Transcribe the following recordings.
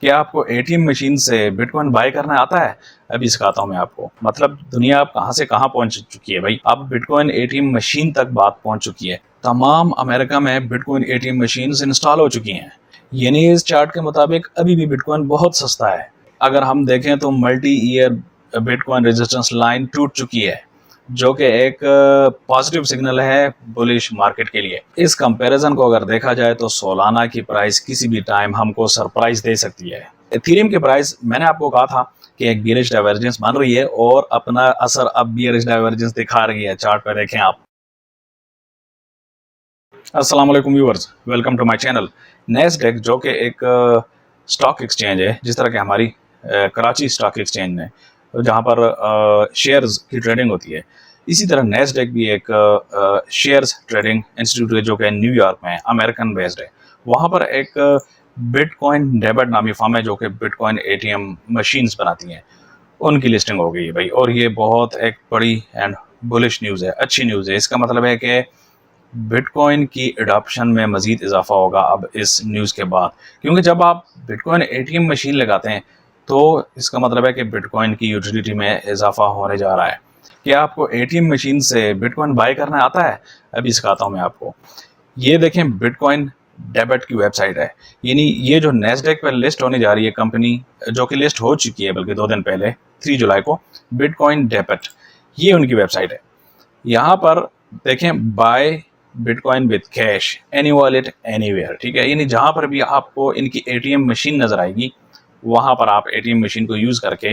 क्या आपको ATM machine से बिटकॉइन बाय करना आता है? अभी सिखाता हूं मैं आपको। मतलब दुनिया अब कहां से कहां पहुंच चुकी है भाई। अब बिटकॉइन एटीएम मशीन तक बात पहुंच चुकी है। तमाम अमेरिका में बिटकॉइन एटीएम मशीन इंस्टॉल हो चुकी हैं। यानी इस चार्ट के मुताबिक अभी भी बिटकॉइन बहुत सस्ता है। अगर हम देखें तो multi year bitcoin resistance line टूट चुकी है, जो कि एक पॉजिटिव सिग्नल है बुलिश मार्केट के लिए। इस कंपैरिजन को अगर देखा जाए तो सोलाना की प्राइस किसी भी टाइम हमको सरप्राइज दे सकती है। इथेरियम की प्राइस, मैंने आपको कहा था कि एक बियरिश डाइवर्जेंस बन रही है और अपना असर अब बियरिश डाइवर्जेंस दिखा रही है। चार्ट पे देखें आप। अस्सलाम वालेकुम viewers, welcome to my channel. Nasdaq जो कि एक स्टॉक एक्सचेंज है, जिस तरह के हमारी कराची स्टॉक एक्सचेंज है जहां पर शेयर्स की ट्रेडिंग होती है, इसी तरह नेस्डेक भी एक शेयर्स ट्रेडिंग इंस्टीट्यूट है जो कि न्यूयॉर्क में अमेरिकन बेस्ड है। वहां पर एक बिटकॉइन डेबिट नामी फर्म है जो कि बिटकॉइन एटीएम मशीन्स बनाती हैं। उनकी लिस्टिंग हो गई है भाई, और ये बहुत एक बड़ी एंड बुलिश न्यूज़ है, अच्छी न्यूज़ है। इसका मतलब है कि बिटकॉइन की एडॉप्शन में मज़ीद इजाफा होगा अब इस न्यूज़ के बाद, क्योंकि जब आप बिटकॉइन एटीएम मशीन लगाते हैं तो इसका मतलब है कि बिटकॉइन की यूटिलिटी में इजाफा होने जा रहा है। क्या आपको एटीएम मशीन से बिटकॉइन बाय करना आता है? अभी सिखाता हूँ मैं आपको। ये देखें, बिटकॉइन डेबिट की वेबसाइट है। यानी ये जो नेस्डेक पर लिस्ट होने जा रही है कंपनी, जो कि लिस्ट हो चुकी है बल्कि 2 दिन पहले 3 जुलाई को, बिटकॉइन डेबिट, ये उनकी वेबसाइट है। यहाँ पर देखें, buy bitcoin with cash any wallet anywhere, ठीक है। यानी जहां पर भी आपको इनकी एटीएम मशीन नजर आएगी वहां पर आप एटीएम मशीन को यूज करके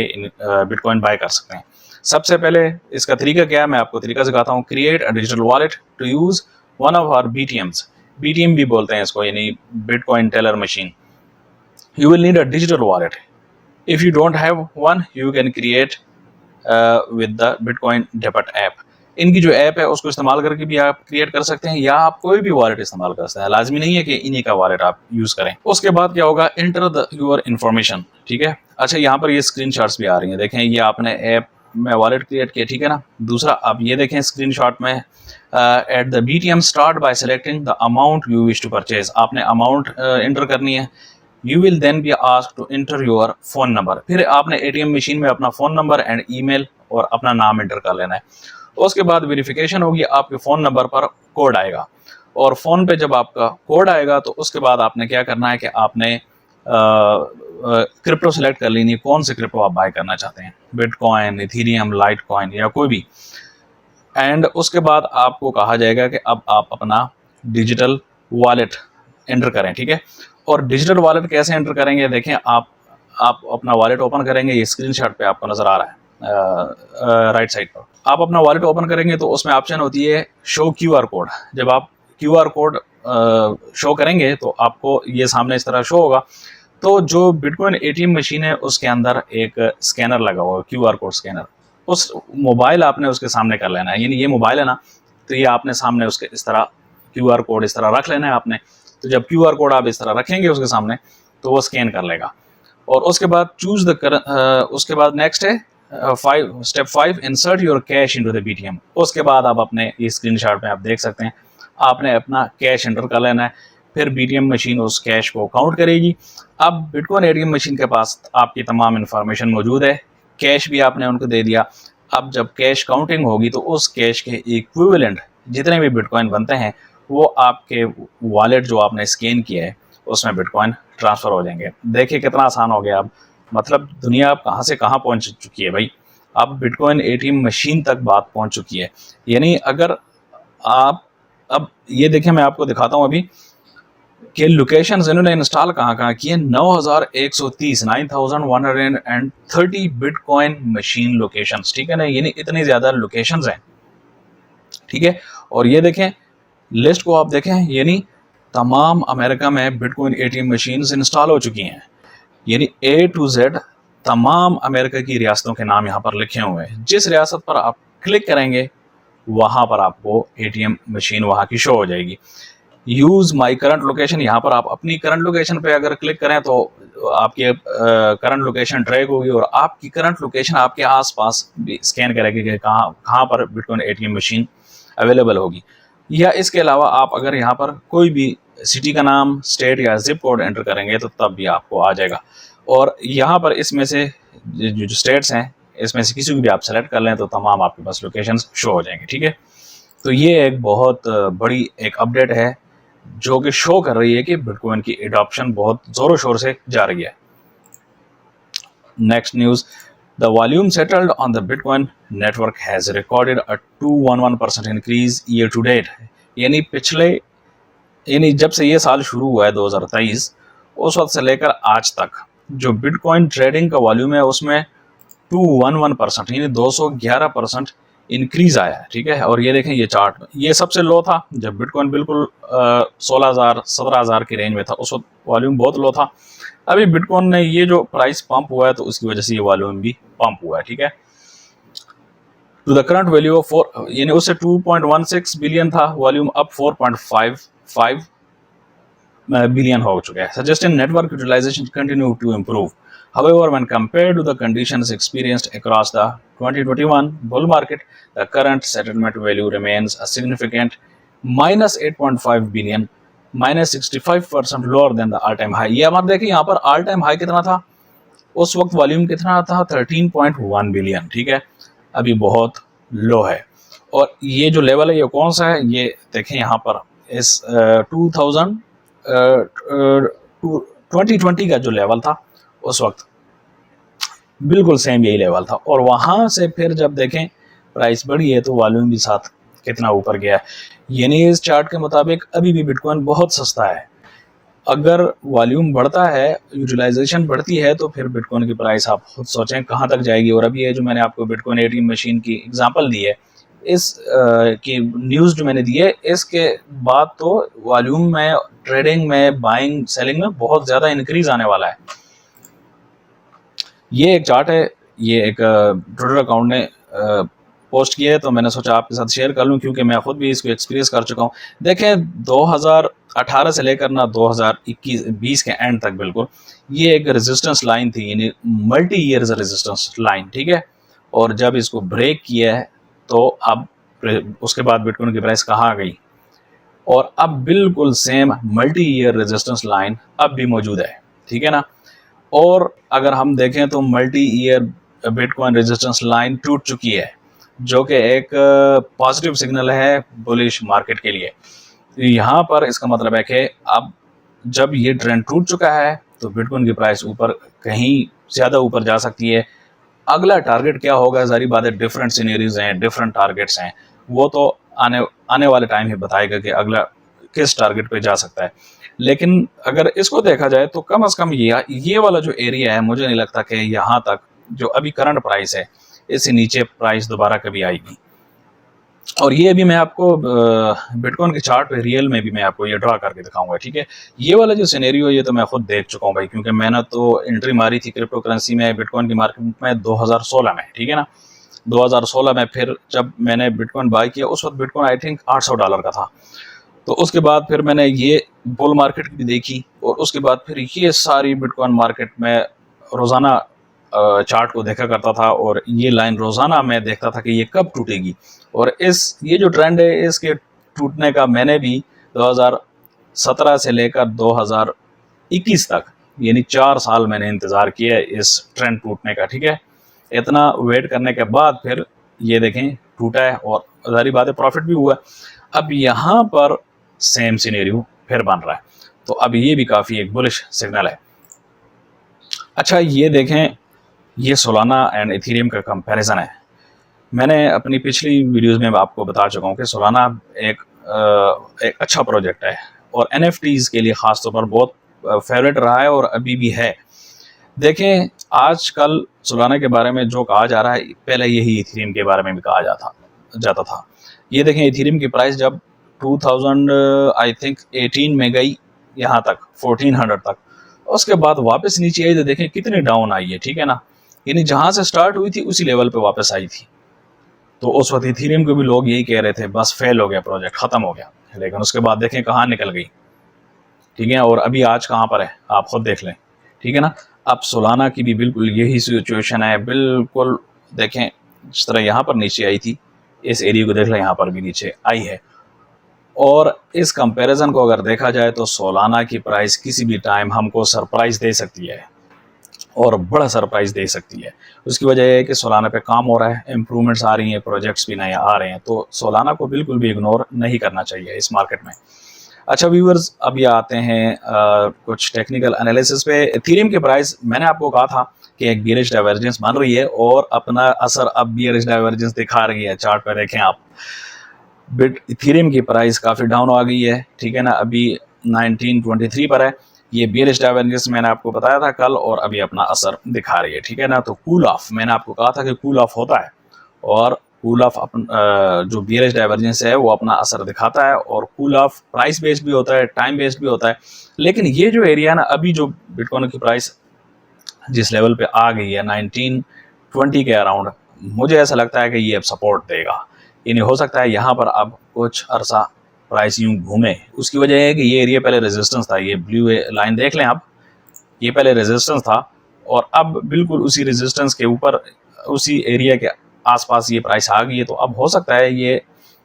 बिटकॉइन बाय कर सकते हैं। सबसे पहले इसका तरीका क्या है, मैं आपको तरीका सिखाता हूँ। Create a digital wallet to use one of our BTMs, BTM भी बोलते हैं इसको, यानी bitcoin teller machine. You will need a digital wallet. If you don't have one, you can create with the bitcoin debit app. इनकी जो app है उसको इस्तेमाल करके भी आप क्रिएट कर सकते हैं, या आप कोई भी वॉलेट इस्तेमाल कर सकते हैं। लाजमी नहीं है कि इन्हीं का वॉलेट आप यूज करें। उसके बाद क्या होगा, इंटर द यूर इन्फॉर्मेशन, ठीक है। अच्छा, यहाँ पर ये स्क्रीनशॉट्स भी आ रही हैं, देखें ये आपने ऐप में वॉलेट क्रिएट किया, ठीक है ना। दूसरा आप ये देखें स्क्रीनशॉट में, at the BTM start by selecting the amount you wish to purchase. आपने अमाउंट इंटर करनी है। You will then be asked to enter your phone number. फिर आपने एटीएम मशीन में अपना फोन नंबर एंड ईमेल और अपना नाम इंटर कर लेना है। उसके बाद वेरिफिकेशन होगी, आपके फ़ोन नंबर पर कोड आएगा, और फ़ोन पे जब आपका कोड आएगा तो उसके बाद आपने क्या करना है कि आपने क्रिप्टो सेलेक्ट कर लेनी है, कौन से क्रिप्टो आप बाय करना चाहते हैं, बिटकॉइन, इथेरियम, लाइट कॉइन या कोई भी। एंड उसके बाद आपको कहा जाएगा कि अब आप अपना डिजिटल वॉलेट एंटर करें, ठीक है। और डिजिटल वॉलेट कैसे एंटर करेंगे, देखें आप अपना वॉलेट ओपन करेंगे, ये स्क्रीनशॉट पे आपको नज़र आ रहा है राइट साइड पर। आप अपना वॉलेट ओपन करेंगे तो उसमें ऑप्शन होती है शो क्यूआर कोड। जब आप क्यूआर कोड शो करेंगे तो आपको ये सामने इस तरह शो होगा। तो जो बिटकॉइन एटीएम मशीन है उसके अंदर एक स्कैनर लगा हुआ है, क्यूआर कोड स्कैनर। उस मोबाइल आपने उसके सामने कर लेना है, यानी ये मोबाइल है ना, तो ये आपने सामने उसके इस तरह क्यूआर कोड इस तरह रख लेना है आपने। तो जब क्यूआर कोड आप इस तरह रखेंगे उसके सामने तो वो स्कैन कर लेगा। और उसके बाद चूज द उसके बाद नेक्स्ट है step 5, insert your cash into the BTM. उसके बाद आप अपने इस स्क्रीनशॉट में आप देख सकते हैं आपने अपना कैश एंटर कर लेना है। फिर बीटीएम मशीन उस कैश को काउंट करेगी। अब बिटकॉइन एटीएम मशीन के पास आपकी तमाम इंफॉर्मेशन मौजूद है, कैश भी आपने उनको दे दिया। अब जब कैश काउंटिंग होगी तो उस कैश के इक्विवेलेंट जितने भी बिटकॉइन बनते हैं वो आपके वॉलेट जो आपने स्कैन किया है उसमें बिटकॉइन ट्रांसफ़र हो जाएंगे। देखिए कितना आसान हो गया अब। मतलब दुनिया अब कहाँ से कहाँ पहुँच चुकी है भाई। अब बिटकॉइन एटीएम मशीन तक बात पहुँच चुकी है। यानी अगर आप, अब ये देखें मैं आपको दिखाता हूँ अभी कि लोकेशंस इन्होंने इंस्टॉल कहाँ कहाँ की है। 9130 9130 बिटकॉइन मशीन लोकेशंस, ठीक है ना। यानी इतनी ज़्यादा लोकेशंस हैं, ठीक है। और ये देखें लिस्ट को, आप देखें, यानी तमाम अमेरिका में बिटकॉइन एटीएम मशीन्स इंस्टॉल हो चुकी हैं। यानी A to Z तमाम अमेरिका की रियासतों के नाम यहाँ पर लिखे हुए हैं। जिस रियासत पर आप क्लिक करेंगे वहाँ पर आपको एटीएम मशीन वहाँ की शो हो जाएगी। यूज़ माई करंट लोकेशन, यहाँ पर आप अपनी करंट लोकेशन पे अगर क्लिक करें तो आपकी करंट लोकेशन ट्रैक होगी और आपकी करंट लोकेशन आपके आसपास भी स्कैन करेगी कि कहाँ कहाँ पर बिटकॉइन एटीएम मशीन अवेलेबल होगी। या इसके अलावा आप अगर यहाँ पर कोई भी सिटी का नाम, स्टेट या जिप कोड एंटर करेंगे तो तब भी आपको आ जाएगा। और यहाँ पर इसमें से जो स्टेट्स हैं इसमें से किसी को भी आप सेलेक्ट कर लें तो तमाम आपके पास लोकेशन शो हो जाएंगे, ठीक है। तो ये एक बहुत बड़ी एक अपडेट है जो कि शो कर रही है कि बिटकॉइन की एडॉप्शन बहुत ज़ोरों शोर से जा रही है। Next news, the volume settled on the bitcoin network has recorded a 211% increase year to date. यानी जब से ये साल शुरू हुआ है 2023, उस वक्त से लेकर आज तक जो बिटकॉइन ट्रेडिंग का वॉल्यूम है उसमें 211% यानी 211% इंक्रीज आया है, ठीक है। और ये देखें ये चार्ट, ये सबसे लो था जब बिटकॉइन बिल्कुल 16,000 17,000 की रेंज में था, उस वक्त वॉल्यूम बहुत लो था। अभी बिटकॉइन ने ये जो प्राइस पंप हुआ है तो उसकी वजह से ये वॉल्यूम भी पंप हुआ है, ठीक है। To the current value of 4 यानी उससे 2.16 बिलियन था वॉल्यूम, अब 4.55 बिलियन हो चुका है, suggesting network utilization continue to improve. However, when compared to the conditions experienced across the 2021 bull market, the current settlement value remains a significant minus 8.5 billion, minus 65% lower than the all-time high. ये आप देखें यहाँ पर all-time high कितना था, उस वक्त volume कितना था 13.1 बिलियन, ठीक है। अभी बहुत लो है। और ये जो लेवल है ये कौन सा है, ये देखें यहाँ पर इस 2020 का जो लेवल था उस वक्त बिल्कुल सेम यही लेवल था। और वहाँ से फिर जब देखें प्राइस बढ़ी है तो वॉल्यूम भी साथ कितना ऊपर गया है। यानी इस चार्ट के मुताबिक अभी भी बिटकॉइन बहुत सस्ता है। अगर वॉल्यूम बढ़ता है, यूटिलाइजेशन बढ़ती है तो फिर बिटकॉइन की प्राइस आप खुद सोचें कहाँ तक जाएगी। और अभी ये जो मैंने आपको बिटकॉइन एटीएम मशीन की एग्जांपल दी है, इस की न्यूज़ जो मैंने दी है, इसके बाद तो वॉल्यूम में, ट्रेडिंग में, बाइंग सेलिंग में बहुत ज़्यादा इंक्रीज आने वाला है। ये एक चार्ट है, ये एक ट्विटर अकाउंट ने पोस्ट किया है तो मैंने सोचा आपके साथ शेयर कर लूँ क्योंकि मैं खुद भी इसको एक्सपीरियंस कर चुका हूँ। देखें 2018 से लेकर ना 2021-20 के एंड तक बिल्कुल ये एक रेजिस्टेंस लाइन थी, यानी मल्टी ईयर्स रेजिस्टेंस लाइन, ठीक है। और जब इसको ब्रेक किया है तो अब उसके बाद बिटकॉइन की प्राइस कहाँ आ गई, और अब बिल्कुल same multi year resistance line अब भी मौजूद है, ठीक है ना। और अगर हम देखें तो multi year bitcoin resistance line टूट चुकी है, जो कि एक पॉजिटिव सिग्नल है बुलिश मार्केट के लिए। यहाँ पर इसका मतलब है कि अब जब ये ट्रेंड टूट चुका है तो बिटकॉइन की प्राइस ऊपर कहीं ज़्यादा ऊपर जा सकती है। अगला टारगेट क्या होगा, जारी बात है, डिफरेंट सिनेरियोज हैं, डिफरेंट टारगेट्स हैं, वो तो आने वाले टाइम ही बताएगा कि अगला किस टारगेट पे जा सकता है। लेकिन अगर इसको देखा जाए तो कम से कम ये वाला जो एरिया है, मुझे नहीं लगता कि यहाँ तक जो अभी करंट प्राइस है इससे नीचे प्राइस दोबारा कभी आएगी। और ये भी मैं आपको बिटकॉइन के चार्ट पे रियल में भी मैं आपको ये ड्रा करके दिखाऊंगा, ठीक है। ये वाला जो सिनेरियो ये तो मैं खुद देख चुका हूँ भाई, क्योंकि मैंने तो एंट्री मारी थी क्रिप्टो करेंसी में, बिटकॉइन की मार्केट में 2016 में, ठीक है ना। 2016 में फिर जब मैंने बिटकॉइन बाय किया उस वक्त बिटकॉइन आई थिंक $800 का था। तो उसके बाद फिर मैंने ये बुल मार्केट भी देखी और उसके बाद फिर ये सारी बिटकॉइन मार्केट में रोज़ाना चार्ट को देखा करता था और ये लाइन रोज़ाना मैं देखता था कि ये कब टूटेगी। और ये जो ट्रेंड है इसके टूटने का मैंने भी 2017 से लेकर 2021 तक यानी 4 साल मैंने इंतज़ार किया इस ट्रेंड टूटने का, ठीक है। इतना वेट करने के बाद फिर ये देखें टूटा है और जारी बात है प्रॉफिट भी हुआ। अब यहाँ पर सेम सिनेरियो फिर बन रहा है, तो अब ये भी काफ़ी एक बुलिश सिग्नल है। अच्छा ये देखें, ये सोलाना एंड इथेरियम का कंपैरिजन है। मैंने अपनी पिछली वीडियोस में आपको बता चुका हूँ कि सोलाना एक अच्छा प्रोजेक्ट है और NFTs के लिए ख़ास तौर पर बहुत फेवरेट रहा है और अभी भी है। देखें आजकल सोलाना के बारे में जो कहा जा रहा है, पहले यही इथेरियम के बारे में भी कहा जाता था। ये देखें इथेरियम की प्राइस जब 2018 में गई यहाँ तक 1400 तक, उसके बाद वापस नीचे आई तो देखें कितनी डाउन आई है, ठीक है ना। यानी जहाँ से स्टार्ट हुई थी उसी लेवल पे वापस आई थी। तो उस वक्त इथेरियम को भी लोग यही कह रहे थे बस फेल हो गया प्रोजेक्ट, ख़त्म हो गया। लेकिन उसके बाद देखें कहाँ निकल गई, ठीक है। और अभी आज कहाँ पर है आप खुद देख लें, ठीक है ना। अब सोलाना की भी बिल्कुल यही सिचुएशन है। बिल्कुल देखें जिस तरह यहाँ पर नीचे आई थी, इस एरिया को देख लें यहाँ पर भी नीचे आई है। और इस कंपैरिजन को अगर देखा जाए तो सोलाना की प्राइस किसी भी टाइम हमको सरप्राइज दे सकती है और बड़ा सरप्राइज दे सकती है। उसकी वजह यह है कि सोलाना पे काम हो रहा है, इम्प्रूवमेंट्स आ रही हैं, प्रोजेक्ट्स भी नए आ रहे हैं, तो सोलाना को बिल्कुल भी इग्नोर नहीं करना चाहिए इस मार्केट में। अच्छा व्यूअर्स, अब ये आते हैं कुछ टेक्निकल एनालिसिस पे। इथेरियम की प्राइस मैंने आपको कहा था कि एक बियरिश डाइवर्जेंस बन रही है और अपना असर अब बियरिश डाइवर्जेंस दिखा रही है। चार्ट पे देखें आप, बिट इथेरियम की प्राइस काफ़ी डाउन आ गई है, ठीक है ना, अभी 1923 पर है। ये बियरिश डाइवर्जेंस मैंने आपको बताया था कल और अभी अपना असर दिखा रही है, ठीक है ना। तो कूल ऑफ, मैंने आपको कहा था कि कूल ऑफ होता है और कूल ऑफ जो बियरिश डाइवर्जेंस है वो अपना असर दिखाता है और कूल ऑफ प्राइस बेस्ड भी होता है, टाइम बेस्ड भी होता है। लेकिन ये जो एरिया ना, अभी जो बिटकॉइन की प्राइस जिस लेवल पे आ गई है 1920 के अराउंड, मुझे ऐसा लगता है कि ये अब सपोर्ट देगा। यानी हो सकता है यहाँ पर अब कुछ अरसा प्राइस यूं घूमे। उसकी वजह है कि ये एरिया पहले रेजिस्टेंस था, ये ब्लू लाइन देख लें आप, ये पहले रेजिस्टेंस था और अब बिल्कुल उसी रेजिस्टेंस के ऊपर, उसी एरिया के आसपास ये प्राइस आ गई है। तो अब हो सकता है ये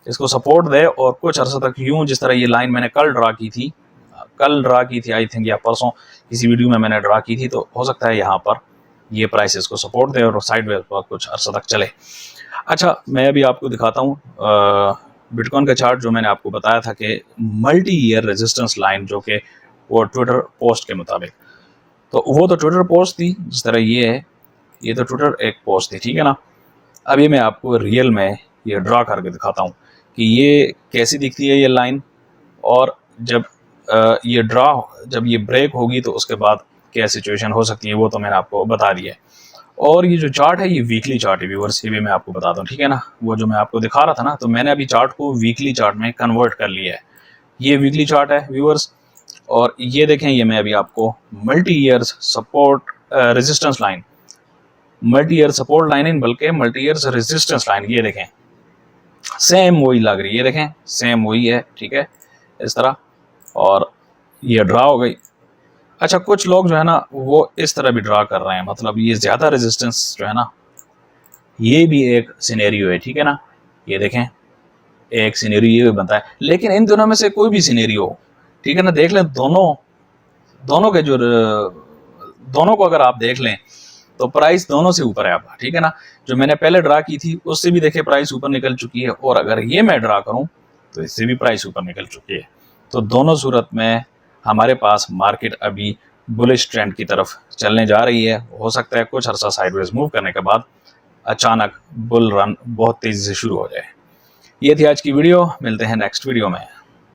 इसको सपोर्ट दे और कुछ अर्सा तक यूं, जिस तरह ये लाइन मैंने कल ड्रा की थी आई थिंक, या परसों किसी वीडियो में मैंने ड्रा की थी, तो हो सकता है यहाँ पर ये प्राइस इसको सपोर्ट दे और साइडवेज पर कुछ अर्सा तक चले। अच्छा, मैं अभी आपको दिखाता हूँ बिटकॉइन का चार्ट जो मैंने आपको बताया था कि मल्टी ईयर रेजिस्टेंस लाइन, जो कि वो ट्विटर पोस्ट के मुताबिक, तो वो तो ट्विटर पोस्ट थी जिस तरह ये है, ये तो ट्विटर एक पोस्ट थी, ठीक है ना। अभी मैं आपको रियल में ये ड्रा करके दिखाता हूँ कि ये कैसी दिखती है ये लाइन, और जब जब ये ब्रेक होगी तो उसके बाद क्या सिचुएशन हो सकती है, वो तो मैंने आपको बता दिया है। और ये जो चार्ट है ये वीकली चार्ट है व्यूअर्स, ये भी मैं आपको बता दूं, ठीक है ना। वो जो मैं आपको दिखा रहा था ना, तो मैंने अभी चार्ट को वीकली चार्ट में कन्वर्ट कर लिया है। ये वीकली चार्ट है व्यूअर्स, और ये देखें, ये मैं अभी आपको multi years support resistance line, multi year support line in बल्कि मल्टी ईयर्स रेजिस्टेंस लाइन, ये देखें सेम वही लग रही है, ये देखें सेम वही है, ठीक है, इस तरह, और ये ड्रा हो गई। अच्छा, कुछ लोग जो है ना वो इस तरह भी ड्रा कर रहे हैं, मतलब ये ज़्यादा रेजिस्टेंस जो है ना, ये भी एक सिनेरियो है, ठीक है ना। ये देखें एक सिनेरियो ये भी बनता है, लेकिन इन दोनों में से कोई भी सिनेरियो, ठीक है ना, देख लें दोनों के जो दोनों को अगर आप देख लें तो प्राइस दोनों से ऊपर है अब, ठीक है ना। जो मैंने पहले ड्रा की थी उससे भी देखे प्राइस ऊपर निकल चुकी है, और अगर ये मैं ड्रा करूं तो इससे भी प्राइस ऊपर निकल चुकी है। तो दोनों सूरत में हमारे पास मार्केट अभी बुलिश ट्रेंड की तरफ चलने जा रही है। हो सकता है कुछ अर्सा साइडवेज मूव करने के बाद अचानक बुल रन बहुत तेजी से शुरू हो जाए। ये थी आज की वीडियो, मिलते हैं नेक्स्ट वीडियो में।